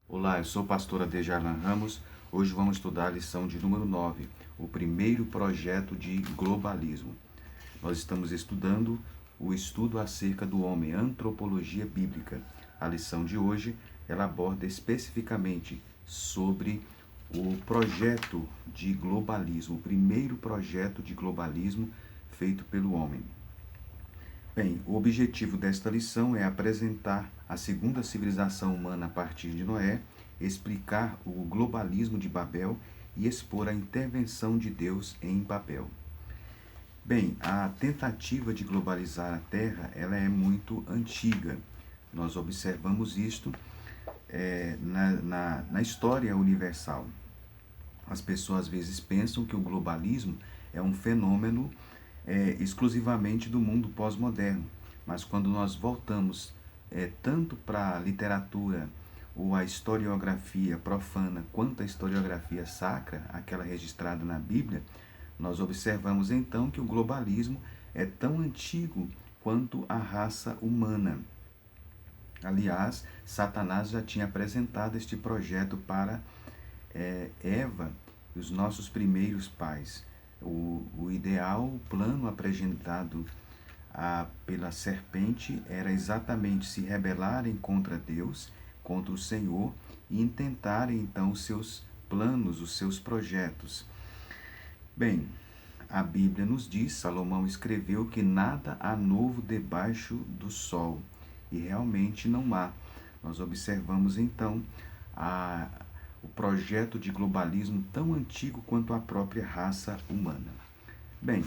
Olá, eu sou o pastor Adejarlan Ramos. Hoje vamos estudar a lição de número 9, o primeiro projeto de globalismo. Nós estamos estudando o estudo acerca do homem, antropologia bíblica. A lição de hoje, ela aborda especificamente sobre o projeto de globalismo, o primeiro projeto de globalismo feito pelo homem. Bem, o objetivo desta lição é apresentar a segunda civilização humana a partir de Noé, explicar o globalismo de Babel e expor a intervenção de Deus em Babel. Bem, a tentativa de globalizar a Terra, ela é muito antiga. Nós observamos isto na história universal. As pessoas às vezes pensam que o globalismo é um fenômeno exclusivamente do mundo pós-moderno, mas quando nós voltamos tanto para a literatura ou a historiografia profana quanto a historiografia sacra, aquela registrada na Bíblia, nós observamos então que o globalismo é tão antigo quanto a raça humana. Aliás, Satanás já tinha apresentado este projeto para Eva e os nossos primeiros pais. O ideal, o plano apresentado pela serpente era exatamente se rebelarem contra Deus, contra o Senhor, e intentarem então os seus planos, os seus projetos. Bem, a Bíblia nos diz, Salomão escreveu que nada há novo debaixo do sol, e realmente não há. Nós observamos então o projeto de globalismo tão antigo quanto a própria raça humana. Bem,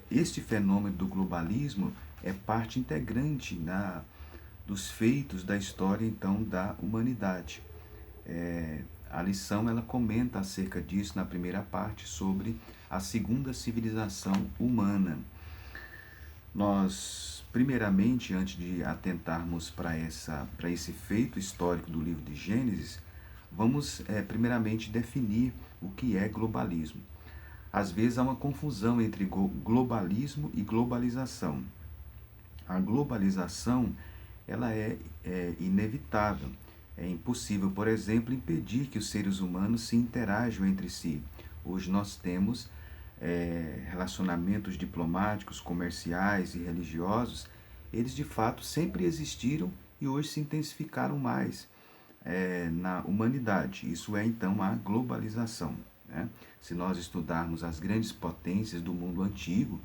este fenômeno do globalismo é parte integrante dos feitos da história então da humanidade. A lição ela comenta acerca disso na primeira parte sobre a segunda civilização humana. Nós, primeiramente, antes de atentarmos para esse feito histórico do livro de Gênesis, vamos primeiramente definir o que é globalismo. Às vezes há uma confusão entre globalismo e globalização. A globalização ela é inevitável. É impossível, por exemplo, impedir que os seres humanos se interajam entre si. Hoje nós temos relacionamentos diplomáticos, comerciais e religiosos. Eles de fato sempre existiram e hoje se intensificaram mais na humanidade. Isso é então a globalização. Né? Se nós estudarmos as grandes potências do mundo antigo,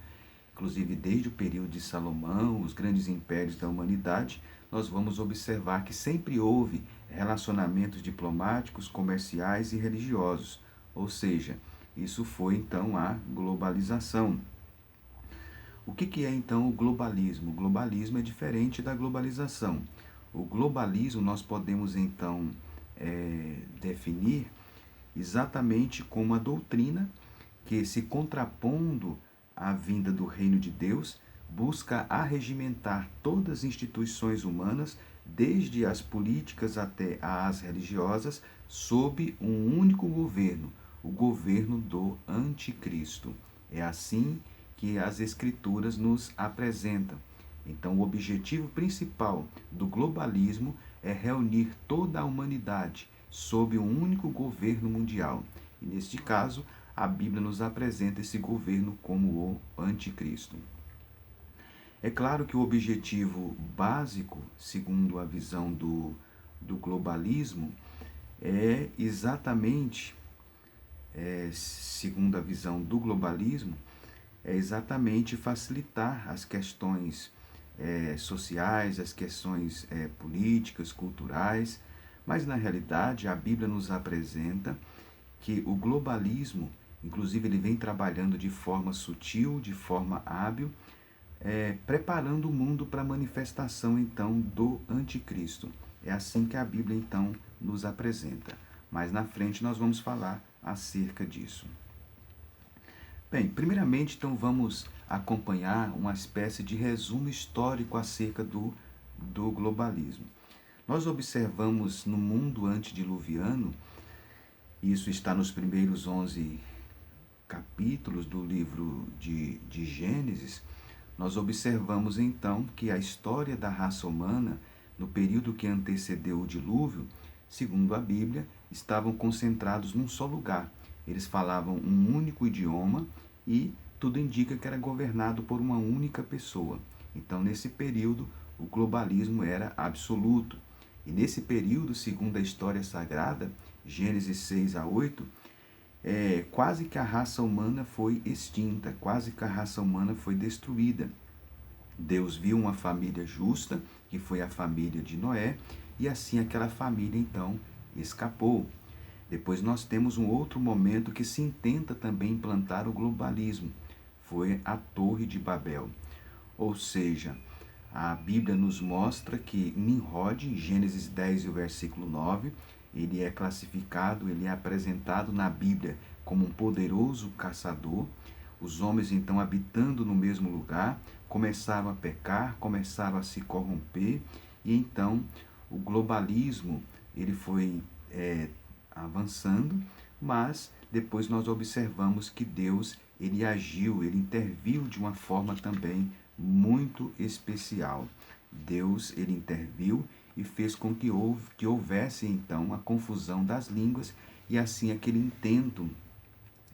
inclusive desde o período de Salomão, os grandes impérios da humanidade, nós vamos observar que sempre houve relacionamentos diplomáticos, comerciais e religiosos. Ou seja, isso foi então a globalização. O que é então o globalismo? O globalismo é diferente da globalização. O globalismo nós podemos então definir exatamente como a doutrina que, se contrapondo à vinda do reino de Deus, busca arregimentar todas as instituições humanas, desde as políticas até as religiosas, sob um único governo, o governo do anticristo. É assim que as escrituras nos apresentam. Então, o objetivo principal do globalismo é reunir toda a humanidade sob um único governo mundial. E neste caso, a Bíblia nos apresenta esse governo como o anticristo. É claro que o objetivo básico, segundo a visão do globalismo, é exatamente, segundo a visão do globalismo, é exatamente facilitar as questões sociais, as questões políticas, culturais, mas na realidade a Bíblia nos apresenta que o globalismo, inclusive ele vem trabalhando de forma sutil, de forma hábil, preparando o mundo para a manifestação então do anticristo. É assim que a Bíblia então nos apresenta. Mais na frente nós vamos falar acerca disso. Bem, primeiramente então vamos acompanhar uma espécie de resumo histórico acerca do globalismo. Nós observamos no mundo antediluviano, isso está nos primeiros 11 capítulos do livro de Gênesis, nós observamos então que a história da raça humana no período que antecedeu o dilúvio, segundo a Bíblia, estavam concentrados num só lugar. Eles falavam um único idioma e tudo indica que era governado por uma única pessoa. Então, nesse período, o globalismo era absoluto. E nesse período, segundo a história sagrada, Gênesis 6 a 8, quase que a raça humana foi extinta, quase que a raça humana foi destruída. Deus viu uma família justa, que foi a família de Noé, e assim aquela família então escapou. Depois nós temos um outro momento que se intenta também implantar o globalismo. Foi a Torre de Babel. Ou seja, a Bíblia nos mostra que Nimrod, em Gênesis 10 e o versículo 9, ele é classificado, ele é apresentado na Bíblia como um poderoso caçador. Os homens, então, habitando no mesmo lugar, começaram a pecar, começaram a se corromper, e então o globalismo ele foi avançando, mas depois nós observamos que Deus ele agiu, ele interviu de uma forma também muito especial. Deus ele interviu e fez com que houvesse então a confusão das línguas, e assim aquele intento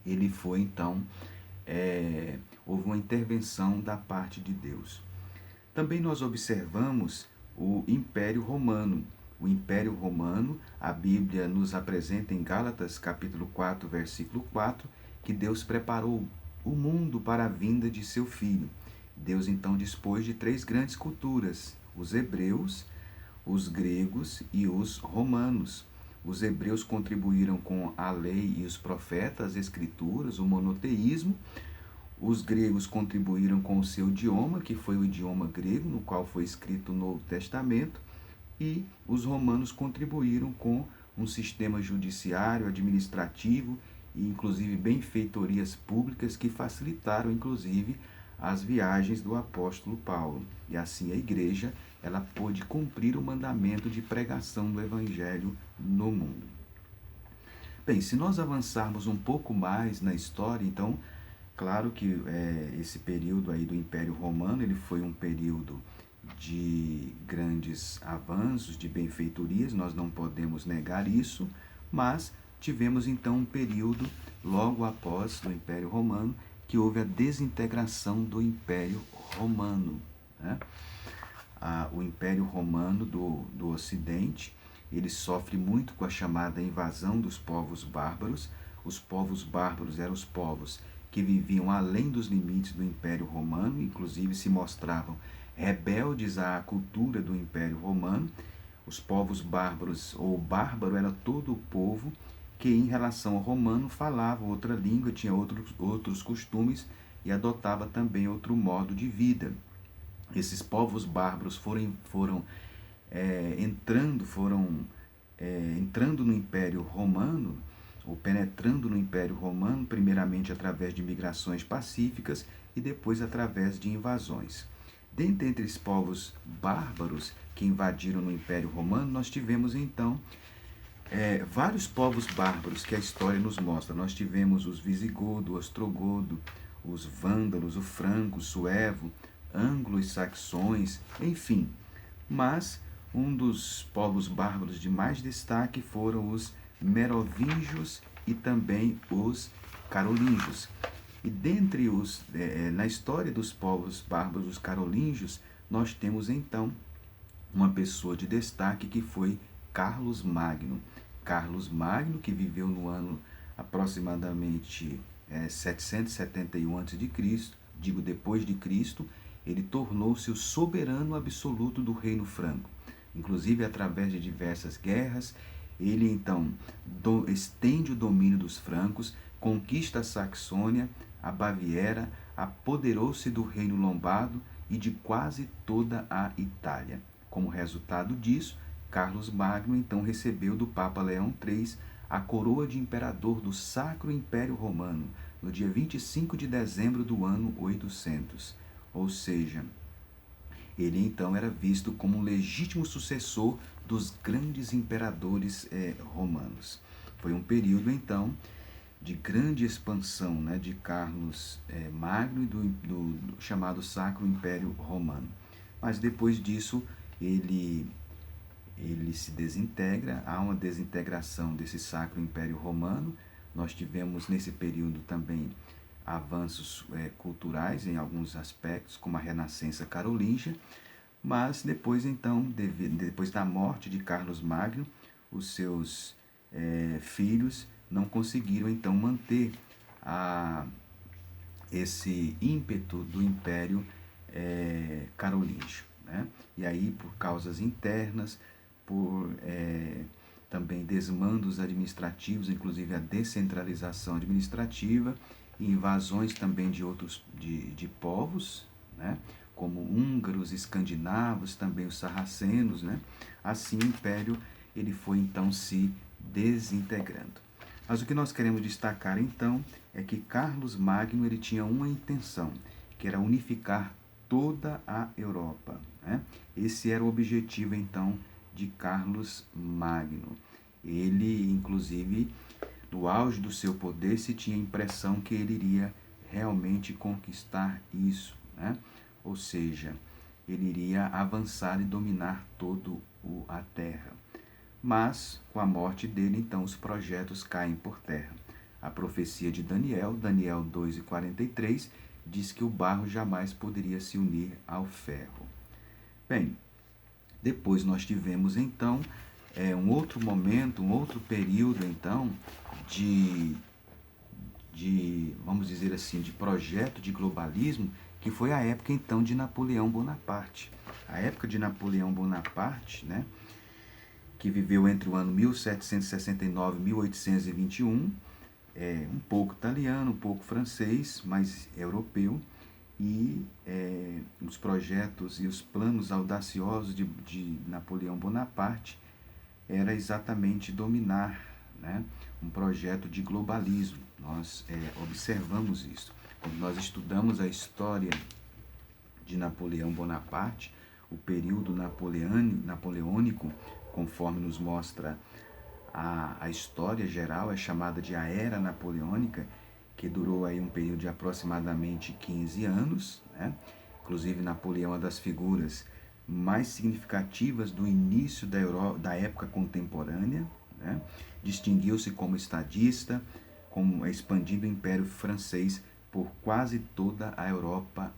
ele foi então houve uma intervenção da parte de Deus. Também nós observamos o Império Romano. O Império Romano, a Bíblia nos apresenta em Gálatas capítulo 4, versículo 4, que Deus preparou o mundo para a vinda de seu Filho. Deus então dispôs de três grandes culturas: os hebreus, os gregos e os romanos. Os hebreus contribuíram com a lei e os profetas, as escrituras, o monoteísmo. Os gregos contribuíram com o seu idioma, que foi o idioma grego, no qual foi escrito o Novo Testamento, e os romanos contribuíram com um sistema judiciário, administrativo e inclusive benfeitorias públicas que facilitaram inclusive as viagens do apóstolo Paulo. E assim a igreja ela pôde cumprir o mandamento de pregação do evangelho no mundo. Bem, se nós avançarmos um pouco mais na história, então, claro que esse período aí do Império Romano, ele foi um período de grandes avanços, de benfeitorias, nós não podemos negar isso, mas tivemos então um período, logo após o Império Romano, que houve a desintegração do Império Romano. Né? O Império Romano do Ocidente, ele sofre muito com a chamada invasão dos povos bárbaros. Os povos bárbaros eram os povos que viviam além dos limites do Império Romano, inclusive se mostravam rebeldes à cultura do Império Romano. Os povos bárbaros, ou bárbaro, era todo o povo que, em relação ao romano, falava outra língua, tinha outros costumes e adotava também outro modo de vida. Esses povos bárbaros foram entrando no Império Romano, ou penetrando no Império Romano, primeiramente através de migrações pacíficas e depois através de invasões. Dentre esses povos bárbaros que invadiram no Império Romano, nós tivemos então vários povos bárbaros que a história nos mostra. Nós tivemos os visigodo, ostrogodo, os vândalos, o franco, o suevo, anglos, saxões, enfim. Mas um dos povos bárbaros de mais destaque foram os merovingios e também os carolíngios. E dentre na história dos povos bárbaros, os carolíngios, nós temos então uma pessoa de destaque que foi Carlos Magno. Carlos Magno, que viveu no ano aproximadamente 771 a.C., digo depois de Cristo, ele tornou-se o soberano absoluto do reino franco. Inclusive, através de diversas guerras, ele então estende o domínio dos francos, conquista a Saxônia, a Baviera, apoderou-se do reino lombardo e de quase toda a Itália. Como resultado disso, Carlos Magno então recebeu do Papa Leão III a coroa de imperador do Sacro Império Romano, no dia 25 de dezembro do ano 800. Ou seja, ele então era visto como um legítimo sucessor dos grandes imperadores romanos. Foi um período então de grande expansão, né, de Carlos Magno e do chamado Sacro Império Romano. Mas depois disso ele ele se desintegra, há uma desintegração desse Sacro Império Romano. Nós tivemos nesse período também avanços culturais em alguns aspectos, como a Renascença Carolíngia, mas depois então, depois da morte de Carlos Magno, os seus filhos não conseguiram então manter a, esse ímpeto do Império Carolíngio, né? E aí, por causas internas, por também desmandos administrativos, inclusive a descentralização administrativa, e invasões também de outros de povos, né? Como húngaros, escandinavos, também os sarracenos, né? Assim o Império ele foi então se desintegrando. Mas o que nós queremos destacar então é que Carlos Magno ele tinha uma intenção, que era unificar toda a Europa, né? Esse era o objetivo então de Carlos Magno. Ele, inclusive, no auge do seu poder, se tinha a impressão que ele iria realmente conquistar isso, né? Ou seja, ele iria avançar e dominar toda a terra. Mas, com a morte dele, então, os projetos caem por terra. A profecia de Daniel, Daniel 2:43, diz que o barro jamais poderia se unir ao ferro. Bem, depois nós tivemos, então, um outro momento, um outro período, então, vamos dizer assim, de projeto de globalismo, que foi a época, então, de Napoleão Bonaparte. A época de Napoleão Bonaparte, né, que viveu entre o ano 1769 e 1821, um pouco italiano, um pouco francês, mas europeu, e os projetos e os planos audaciosos de Napoleão Bonaparte era exatamente dominar, né, um projeto de globalismo. Nós observamos isso. Quando nós estudamos a história de Napoleão Bonaparte, o período napoleônico, conforme nos mostra a história geral, é chamada de a Era Napoleônica, que durou aí um período de aproximadamente 15 anos, né? Inclusive Napoleão é uma das figuras mais significativas do início da época contemporânea, né? Distinguiu-se como estadista, expandindo o Império Francês por quase toda a Europa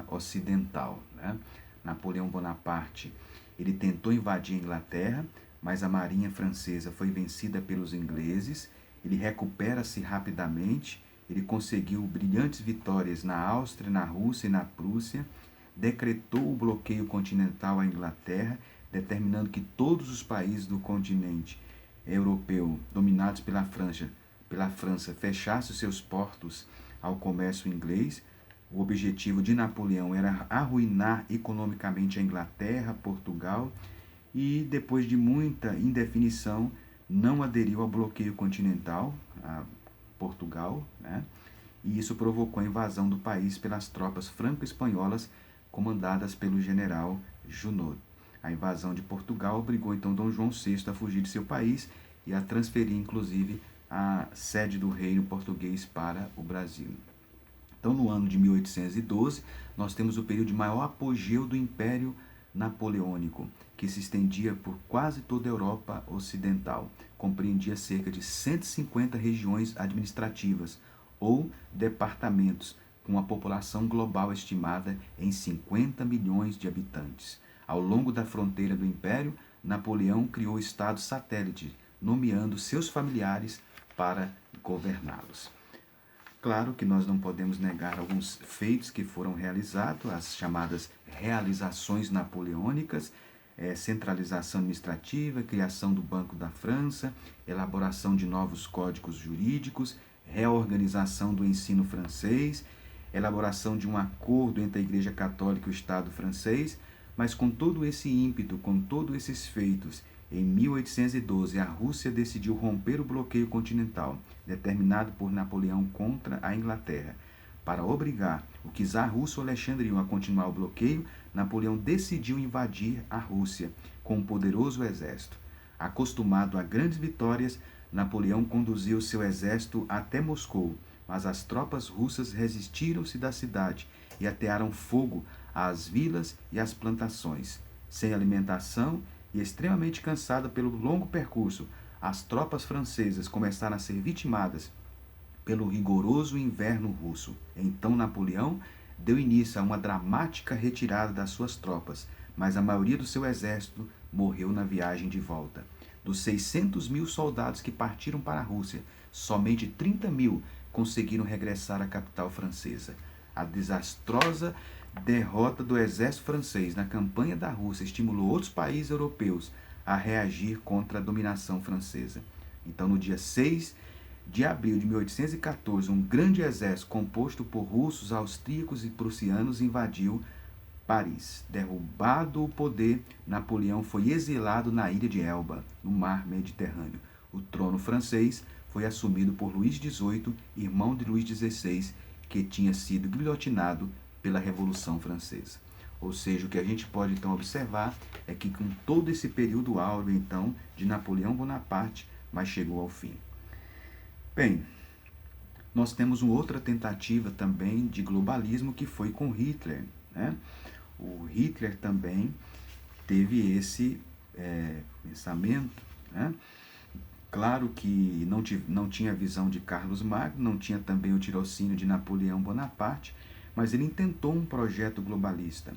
Ocidental, né? Napoleão Bonaparte, ele tentou invadir a Inglaterra, mas a marinha francesa foi vencida pelos ingleses. Ele recupera-se rapidamente, ele conseguiu brilhantes vitórias na Áustria, na Rússia e na Prússia, decretou o bloqueio continental à Inglaterra, determinando que todos os países do continente europeu dominados pela França fechassem seus portos ao comércio inglês. O objetivo de Napoleão era arruinar economicamente a Inglaterra, Portugal, e depois de muita indefinição não aderiu ao bloqueio continental, a Portugal, né? E isso provocou a invasão do país pelas tropas franco-espanholas comandadas pelo general Junot. A invasão de Portugal obrigou então Dom João VI a fugir de seu país e a transferir inclusive a sede do reino português para o Brasil. Então, no ano de 1812, nós temos o período de maior apogeu do Império Napoleônico, que se estendia por quase toda a Europa Ocidental. Compreendia cerca de 150 regiões administrativas ou departamentos, com uma população global estimada em 50 milhões de habitantes. Ao longo da fronteira do Império, Napoleão criou estados satélites, nomeando seus familiares para governá-los. Claro que nós não podemos negar alguns feitos que foram realizados, as chamadas realizações napoleônicas, centralização administrativa, criação do Banco da França, elaboração de novos códigos jurídicos, reorganização do ensino francês, elaboração de um acordo entre a Igreja Católica e o Estado francês, mas com todo esse ímpeto, com todos esses feitos, em 1812, a Rússia decidiu romper o bloqueio continental, determinado por Napoleão contra a Inglaterra. Para obrigar o czar russo Alexandre I a continuar o bloqueio, Napoleão decidiu invadir a Rússia com um poderoso exército. Acostumado a grandes vitórias, Napoleão conduziu seu exército até Moscou, mas as tropas russas resistiram-se da cidade e atearam fogo às vilas e às plantações. Sem alimentação e extremamente cansada pelo longo percurso, as tropas francesas começaram a ser vitimadas pelo rigoroso inverno russo. Então Napoleão deu início a uma dramática retirada das suas tropas, mas a maioria do seu exército morreu na viagem de volta. Dos 600 mil soldados que partiram para a Rússia, somente 30 mil conseguiram regressar à capital francesa. A desastrosa derrota do exército francês na campanha da Rússia estimulou outros países europeus a reagir contra a dominação francesa. Então, no dia 6 de abril de 1814, um grande exército composto por russos, austríacos e prussianos invadiu Paris. Derrubado o poder, Napoleão foi exilado na ilha de Elba, no mar Mediterrâneo. O trono francês foi assumido por Luís XVIII, irmão de Luís XVI, que tinha sido guilhotinado pela Revolução Francesa. Ou seja, o que a gente pode então observar é que com todo esse período áureo então de Napoleão Bonaparte, mas chegou ao fim. Bem, nós temos uma outra tentativa também de globalismo que foi com Hitler, né? O Hitler também teve esse pensamento, né? Claro que não tinha a visão de Carlos Magno, não tinha também o tirocínio de Napoleão Bonaparte, mas ele intentou um projeto globalista.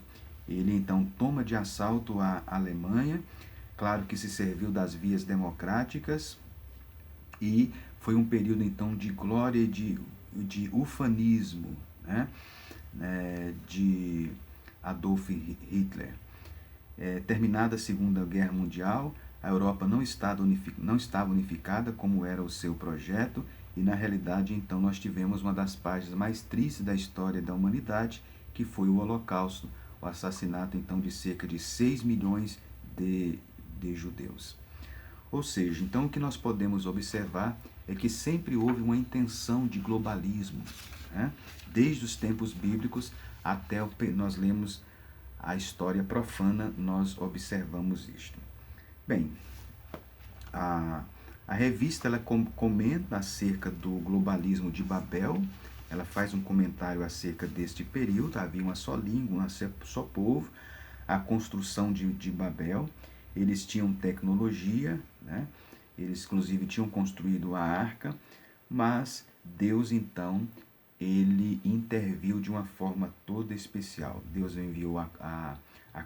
Ele então toma de assalto a Alemanha, claro que se serviu das vias democráticas, e foi um período então de glória e de ufanismo, né? De Adolf Hitler. Terminada a Segunda Guerra Mundial, a Europa não estava unificada como era o seu projeto, e na realidade então nós tivemos uma das páginas mais tristes da história da humanidade, que foi o Holocausto, o assassinato então de cerca de 6 milhões de judeus. Ou seja, então o que nós podemos observar é que sempre houve uma intenção de globalismo, né? Desde os tempos bíblicos até nós lemos a história profana, nós observamos isto. Bem, a revista ela comenta acerca do globalismo de Babel, ela faz um comentário acerca deste período. Havia uma só língua, um só povo, a construção de Babel, eles tinham tecnologia, né? Eles inclusive tinham construído a arca, mas Deus então, ele interviu de uma forma toda especial. Deus enviou a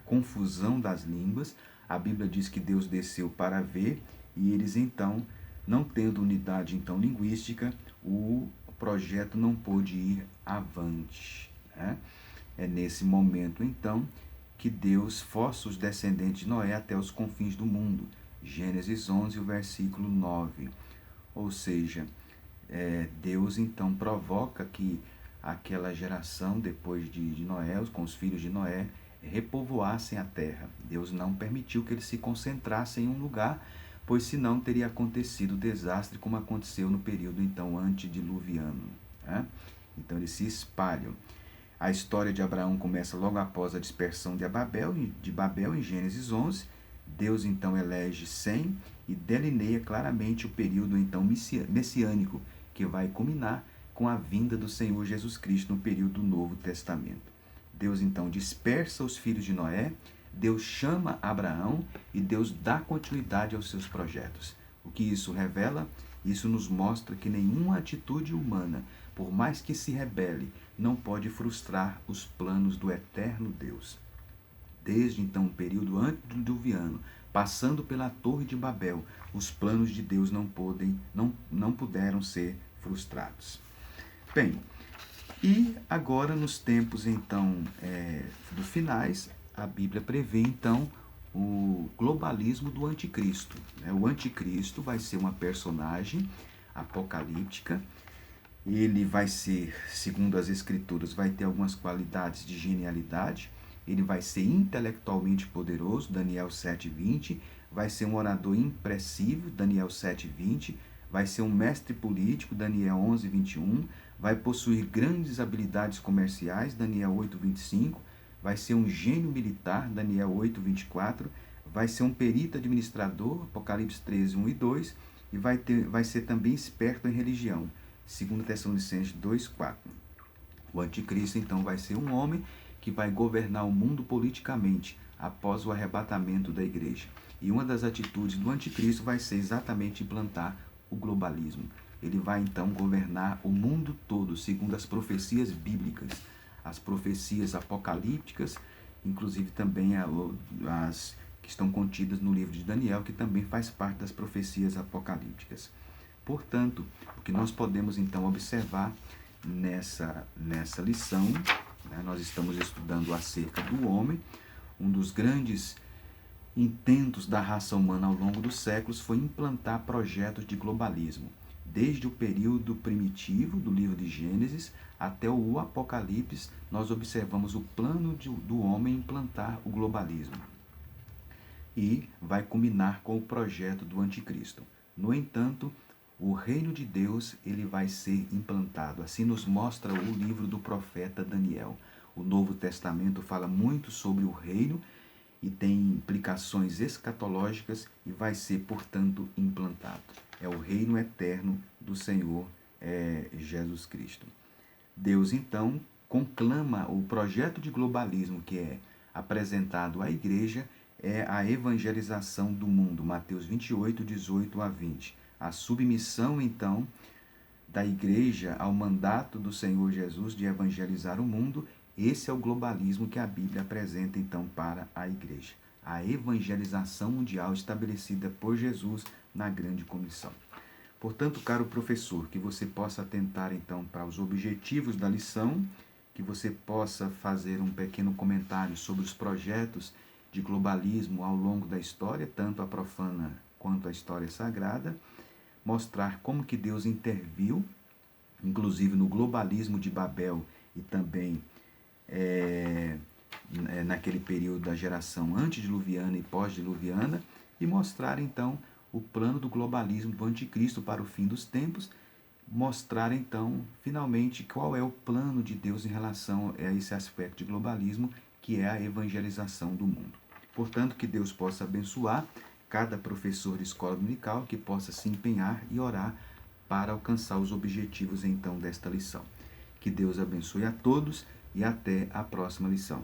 confusão das línguas. A Bíblia diz que Deus desceu para ver, e eles então, não tendo unidade então linguística, o projeto não pôde ir avante, né? É nesse momento então que Deus força os descendentes de Noé até os confins do mundo. Gênesis 11, o versículo 9. Ou seja, Deus então provoca que aquela geração depois de Noé, com os filhos de Noé, repovoassem a terra. Deus não permitiu que eles se concentrassem em um lugar, pois senão teria acontecido o desastre como aconteceu no período então antediluviano, né? Então eles se espalham. A história de Abraão começa logo após a dispersão de Babel em Gênesis 11. Deus então elege Sem e delineia claramente o período então messiânico, que vai culminar com a vinda do Senhor Jesus Cristo no período do Novo Testamento. Deus então dispersa os filhos de Noé, Deus chama Abraão e Deus dá continuidade aos seus projetos. O que isso revela? Isso nos mostra que nenhuma atitude humana, por mais que se rebele, não pode frustrar os planos do eterno Deus. Desde então o período antediluviano, passando pela Torre de Babel, os planos de Deus não puderam ser frustrados. Bem, e agora nos tempos então dos finais, a Bíblia prevê então o globalismo do anticristo, né? O anticristo vai ser uma personagem apocalíptica. Ele vai ser, segundo as escrituras, vai ter algumas qualidades de genialidade. Ele vai ser intelectualmente poderoso, Daniel 7:20, vai ser um orador impressivo, Daniel 7:20, vai ser um mestre político, Daniel 11:21, vai possuir grandes habilidades comerciais, Daniel 8:25, vai ser um gênio militar, Daniel 8:24, vai ser um perito administrador, Apocalipse 13:1 e 2, e vai ser também esperto em religião, 2 Tessalonicenses 2:4. O anticristo então vai ser um homem que vai governar o mundo politicamente, após o arrebatamento da igreja. E uma das atitudes do anticristo vai ser exatamente implantar o globalismo. Ele vai então governar o mundo todo, segundo as profecias bíblicas, as profecias apocalípticas, inclusive também as que estão contidas no livro de Daniel, que também faz parte das profecias apocalípticas. Portanto, o que nós podemos então observar nessa lição, né, nós estamos estudando acerca do homem. Um dos grandes intentos da raça humana ao longo dos séculos foi implantar projetos de globalismo, desde o período primitivo do livro de Gênesis até o Apocalipse. Nós observamos o plano do homem implantar o globalismo, e vai culminar com o projeto do anticristo. No entanto, o reino de Deus ele vai ser implantado. Assim nos mostra o livro do profeta Daniel. O Novo Testamento fala muito sobre o reino e tem implicações escatológicas e vai ser, portanto, implantado. É o reino eterno do Senhor Jesus Cristo. Deus, então, conclama o projeto de globalismo que é apresentado à igreja, é a evangelização do mundo. Mateus 28, 18 a 20. A submissão, então, da igreja ao mandato do Senhor Jesus de evangelizar o mundo. Esse é o globalismo que a Bíblia apresenta, então, para a igreja. A evangelização mundial estabelecida por Jesus na grande comissão. Portanto, caro professor, que você possa atentar, então, para os objetivos da lição, que você possa fazer um pequeno comentário sobre os projetos de globalismo ao longo da história, tanto a profana quanto a história sagrada, mostrar como que Deus interviu, inclusive no globalismo de Babel e também naquele período da geração antediluviana e pós-diluviana, e mostrar então o plano do globalismo do anticristo para o fim dos tempos, mostrar então finalmente qual é o plano de Deus em relação a esse aspecto de globalismo, que é a evangelização do mundo. Portanto, que Deus possa abençoar cada professor de escola dominical, que possa se empenhar e orar para alcançar os objetivos então desta lição. Que Deus abençoe a todos e até a próxima lição.